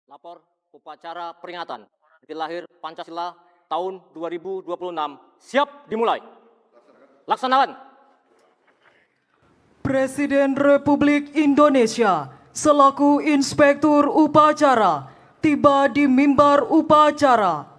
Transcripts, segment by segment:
Lapor upacara peringatan Hari Lahir Pancasila tahun 2026 siap dimulai. Laksanakan. Presiden Republik Indonesia selaku Inspektur Upacara tiba di mimbar upacara.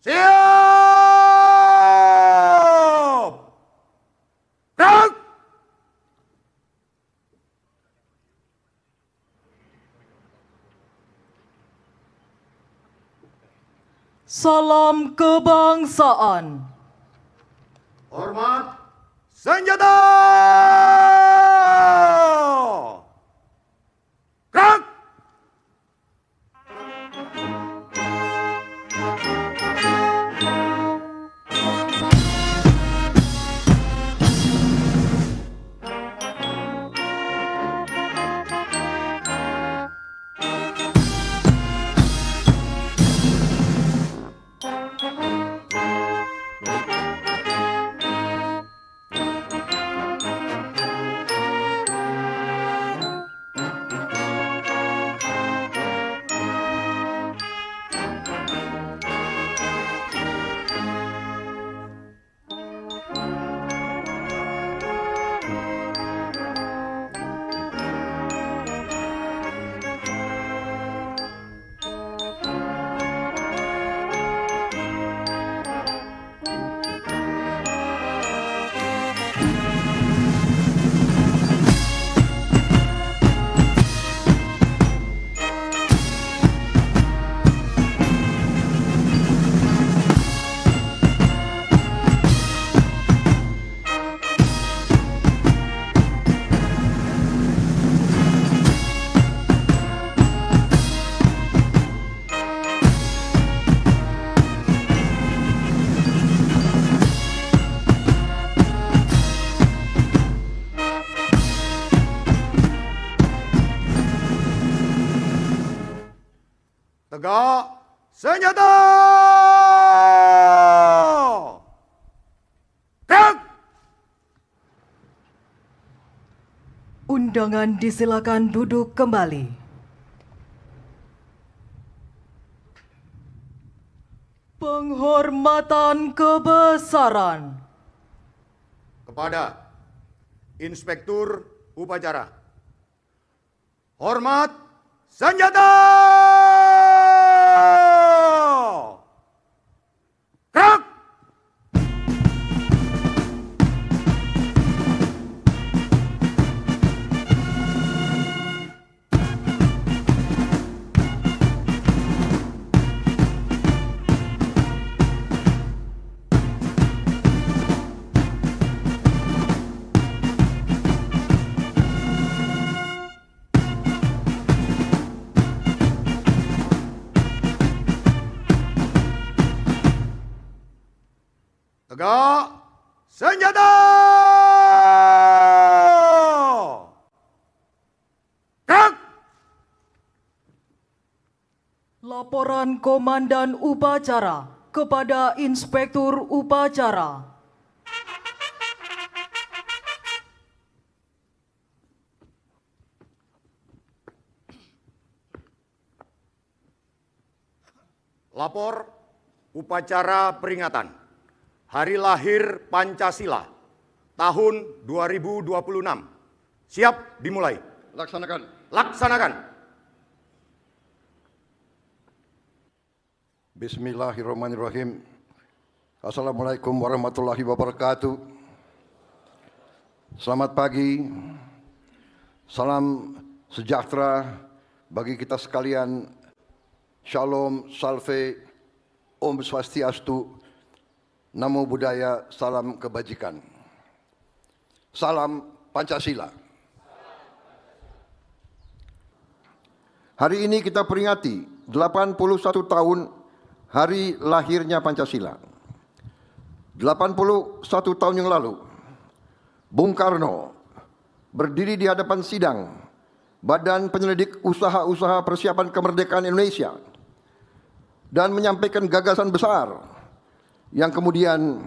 Siap! Gerak! Salam kebangsaan. Hormat senjata! Gerak! Tegak senjata! Gerak! Undangan disilakan duduk kembali. Penghormatan kebesaran. Kepada Inspektur Upacara. Hormat senjata! Gerak! Tegak senjata! Gerak! Laporan Komandan Upacara kepada Inspektur Upacara. Lapor upacara peringatan Hari Lahir Pancasila tahun 2026. Siap dimulai. Laksanakan. Laksanakan. Bismillahirrahmanirrahim. Assalamualaikum warahmatullahi wabarakatuh. Selamat pagi. Salam sejahtera bagi kita sekalian. Shalom, salve, Om Swastiastu, Namo Buddhaya, salam kebajikan. Salam Pancasila. Hari ini kita peringati 81 tahun hari lahirnya Pancasila. 81 tahun yang lalu, Bung Karno berdiri di hadapan sidang Badan Penyelidik Usaha-Usaha Persiapan Kemerdekaan Indonesia dan menyampaikan gagasan besar yang kemudian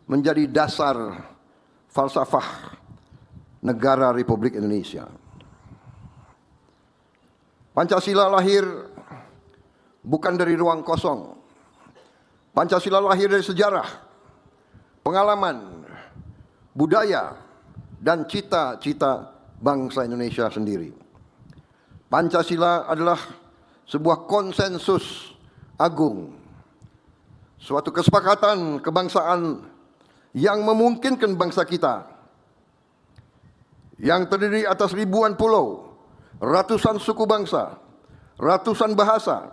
menjadi dasar falsafah negara Republik Indonesia. Pancasila lahir bukan dari ruang kosong. Pancasila lahir dari sejarah, pengalaman, budaya, dan cita-cita bangsa Indonesia sendiri. Pancasila adalah sebuah konsensus agung, suatu kesepakatan kebangsaan yang memungkinkan bangsa kita yang terdiri atas ribuan pulau, ratusan suku bangsa, ratusan bahasa,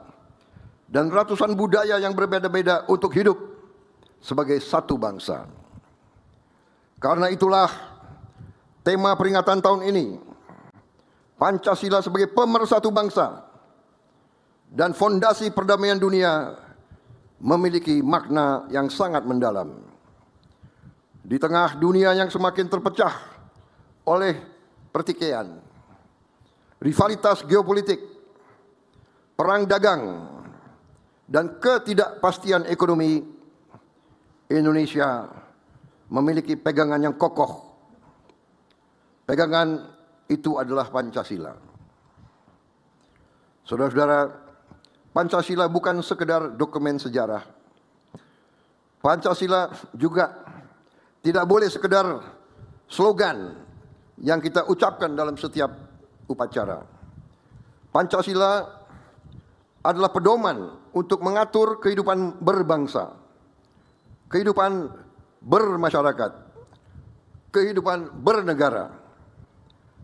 dan ratusan budaya yang berbeda-beda untuk hidup sebagai satu bangsa. Karena itulah tema peringatan tahun ini, Pancasila sebagai pemersatu bangsa dan fondasi perdamaian dunia, memiliki makna yang sangat mendalam. Di tengah dunia yang semakin terpecah oleh pertikaian, rivalitas geopolitik, perang dagang, dan ketidakpastian ekonomi, Indonesia memiliki pegangan yang kokoh. Pegangan itu adalah Pancasila. Saudara-saudara, Pancasila bukan sekedar dokumen sejarah. Pancasila juga tidak boleh sekedar slogan yang kita ucapkan dalam setiap upacara. Pancasila adalah pedoman untuk mengatur kehidupan berbangsa, kehidupan bermasyarakat, kehidupan bernegara,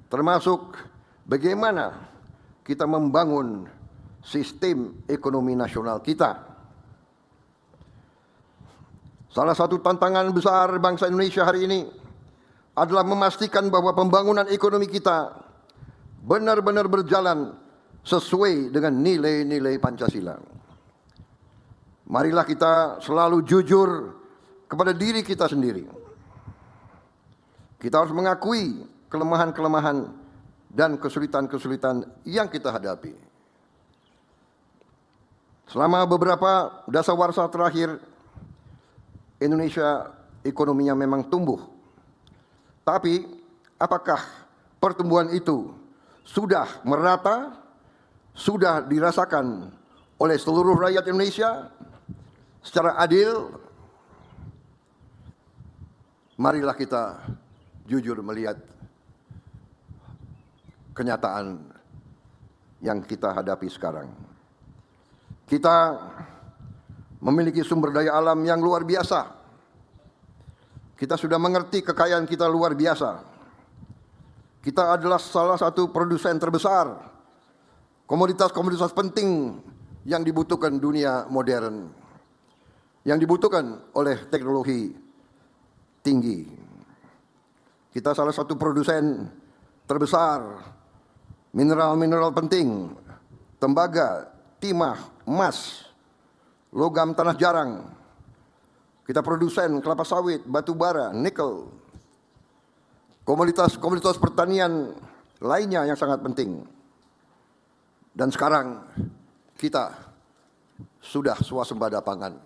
termasuk bagaimana kita membangun sistem ekonomi nasional kita. Salah satu tantangan besar bangsa Indonesia hari ini adalah memastikan bahwa pembangunan ekonomi kita benar-benar berjalan sesuai dengan nilai-nilai Pancasila. Marilah kita selalu jujur kepada diri kita sendiri. Kita harus mengakui kelemahan-kelemahan dan kesulitan-kesulitan yang kita hadapi. Selama beberapa dasawarsa terakhir, Indonesia ekonominya memang tumbuh. Tapi apakah pertumbuhan itu sudah merata, sudah dirasakan oleh seluruh rakyat Indonesia secara adil? Marilah kita jujur melihat kenyataan yang kita hadapi sekarang. Kita memiliki sumber daya alam yang luar biasa. Kita sudah mengerti kekayaan kita luar biasa. Kita adalah salah satu produsen terbesar komoditas-komoditas penting yang dibutuhkan dunia modern, yang dibutuhkan oleh teknologi tinggi. Kita salah satu produsen terbesar mineral-mineral penting, tembaga, timah, emas, logam tanah jarang. Kita produsen kelapa sawit, batu bara, nikel, komoditas-komoditas pertanian lainnya yang sangat penting. Dan sekarang kita sudah swasembada pangan,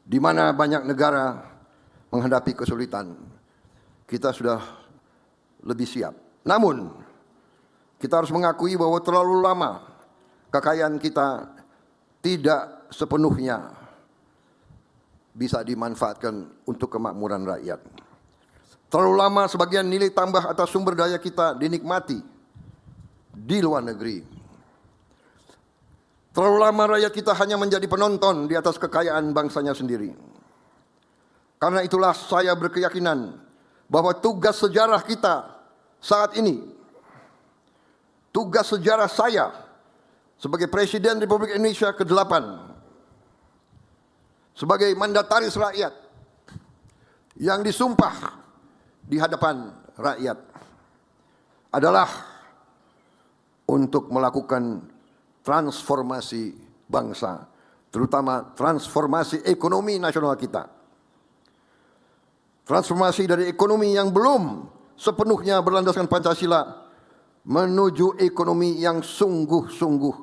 di mana banyak negara menghadapi kesulitan. Kita sudah lebih siap. Namun, kita harus mengakui bahwa terlalu lama kekayaan kita tidak sepenuhnya bisa dimanfaatkan untuk kemakmuran rakyat. Terlalu lama sebagian nilai tambah atas sumber daya kita dinikmati di luar negeri. Terlalu lama rakyat kita hanya menjadi penonton di atas kekayaan bangsanya sendiri. Karena itulah saya berkeyakinan bahwa tugas sejarah kita saat ini, tugas sejarah saya sebagai Presiden Republik Indonesia ke-8, sebagai mandataris rakyat yang disumpah di hadapan rakyat, adalah untuk melakukan transformasi bangsa, terutama transformasi ekonomi nasional kita. Transformasi dari ekonomi yang belum sepenuhnya berlandaskan Pancasila menuju ekonomi yang sungguh-sungguh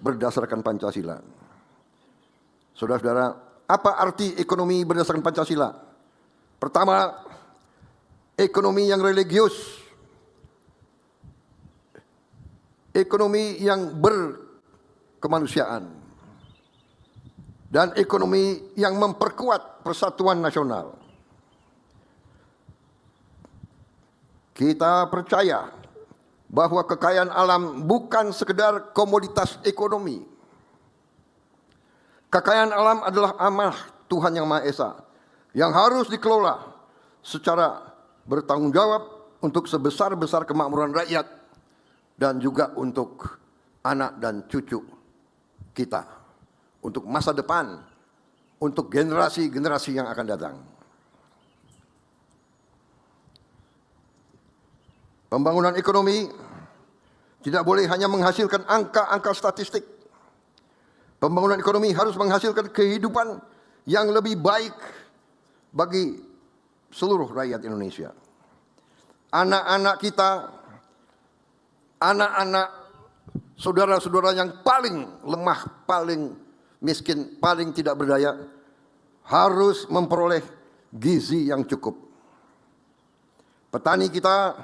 berdasarkan Pancasila. Saudara-saudara, apa arti ekonomi berdasarkan Pancasila? Pertama, ekonomi yang religius, ekonomi yang berkemanusiaan, dan ekonomi yang memperkuat persatuan nasional. Kita percaya bahwa kekayaan alam bukan sekedar komoditas ekonomi. Kekayaan alam adalah amanah Tuhan Yang Maha Esa yang harus dikelola secara bertanggung jawab untuk sebesar-besar kemakmuran rakyat dan juga untuk anak dan cucu kita, untuk masa depan, untuk generasi-generasi yang akan datang. Pembangunan ekonomi tidak boleh hanya menghasilkan angka-angka statistik. Pembangunan ekonomi harus menghasilkan kehidupan yang lebih baik bagi seluruh rakyat Indonesia. Anak-anak kita, anak-anak saudara-saudara yang paling lemah, paling miskin, paling tidak berdaya, harus memperoleh gizi yang cukup. Petani kita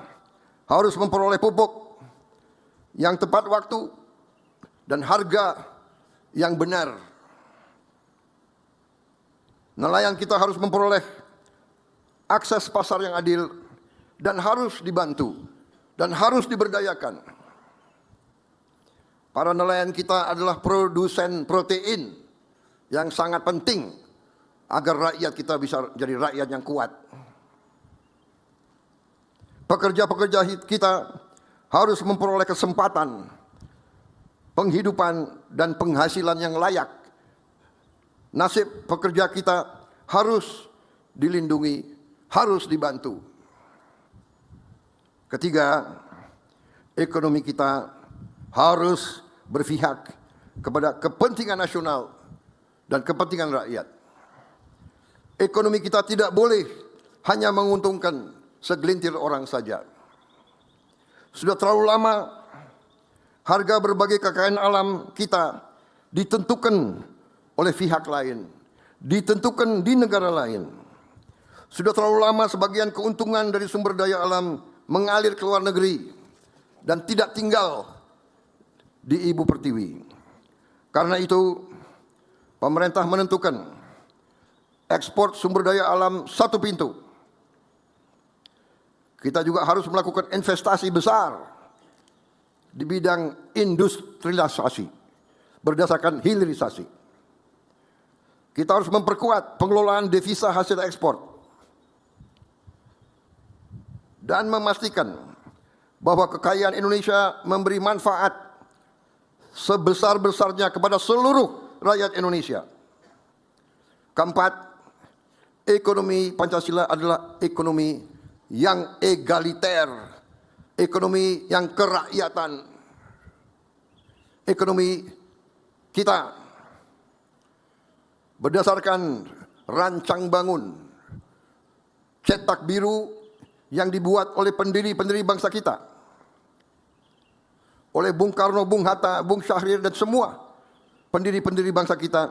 harus memperoleh pupuk yang tepat waktu dan harga yang benar. Nelayan kita harus memperoleh akses pasar yang adil dan harus dibantu dan harus diberdayakan. Para nelayan kita adalah produsen protein yang sangat penting agar rakyat kita bisa jadi rakyat yang kuat. Pekerja-pekerja kita harus memperoleh kesempatan, penghidupan dan penghasilan yang layak. Nasib pekerja kita harus dilindungi, harus dibantu. Ketiga, ekonomi kita harus berpihak kepada kepentingan nasional dan kepentingan rakyat. Ekonomi kita tidak boleh hanya menguntungkan segelintir orang saja. Sudah terlalu lama harga berbagai kekayaan alam kita ditentukan oleh pihak lain, ditentukan di negara lain. Sudah terlalu lama sebagian keuntungan dari sumber daya alam mengalir ke luar negeri dan tidak tinggal di ibu pertiwi. Karena itu, pemerintah menentukan ekspor sumber daya alam satu pintu. Kita juga harus melakukan investasi besar di bidang industrialisasi berdasarkan hilirisasi. Kita harus memperkuat pengelolaan devisa hasil ekspor dan memastikan bahwa kekayaan Indonesia memberi manfaat sebesar-besarnya kepada seluruh rakyat Indonesia. Keempat, ekonomi Pancasila adalah ekonomi yang egaliter, ekonomi yang kerakyatan. Ekonomi kita berdasarkan rancang bangun cetak biru yang dibuat oleh pendiri-pendiri bangsa kita, oleh Bung Karno, Bung Hatta, Bung Syahrir dan semua pendiri-pendiri bangsa kita,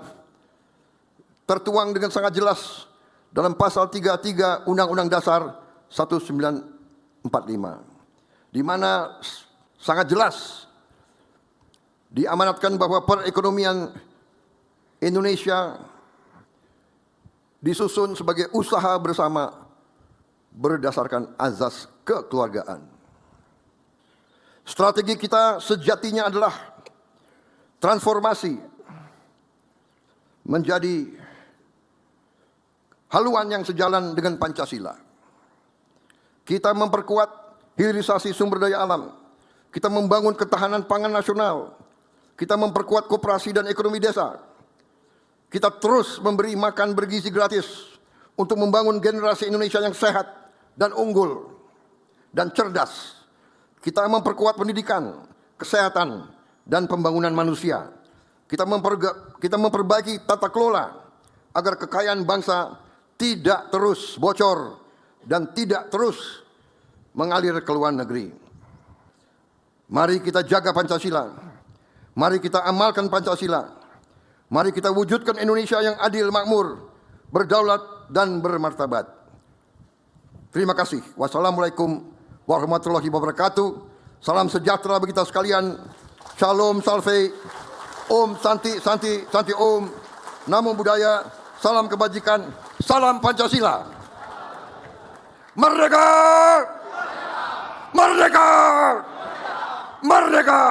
tertuang dengan sangat jelas dalam pasal 33 Undang-Undang Dasar 1945, di mana sangat jelas diamanatkan bahwa perekonomian Indonesia disusun sebagai usaha bersama berdasarkan azas kekeluargaan. Strategi kita sejatinya adalah transformasi menjadi haluan yang sejalan dengan Pancasila. Kita memperkuat hilirisasi sumber daya alam. Kita membangun ketahanan pangan nasional. Kita memperkuat koperasi dan ekonomi desa. Kita terus memberi makan bergizi gratis untuk membangun generasi Indonesia yang sehat dan unggul dan cerdas. Kita memperkuat pendidikan, kesehatan, dan pembangunan manusia. Kita memperbaiki tata kelola agar kekayaan bangsa tidak terus bocor dan tidak terus mengalir ke luar negeri. Mari kita jaga Pancasila. Mari kita amalkan Pancasila. Mari kita wujudkan Indonesia yang adil, makmur, berdaulat, dan bermartabat. Terima kasih. Wassalamualaikum warahmatullahi wabarakatuh. Salam sejahtera bagi kita sekalian. Shalom, salve, Om, Santi, Santi, Santi Om. Namo Buddhaya, salam kebajikan, salam Pancasila. Merdeka! Merdeka! Merdeka!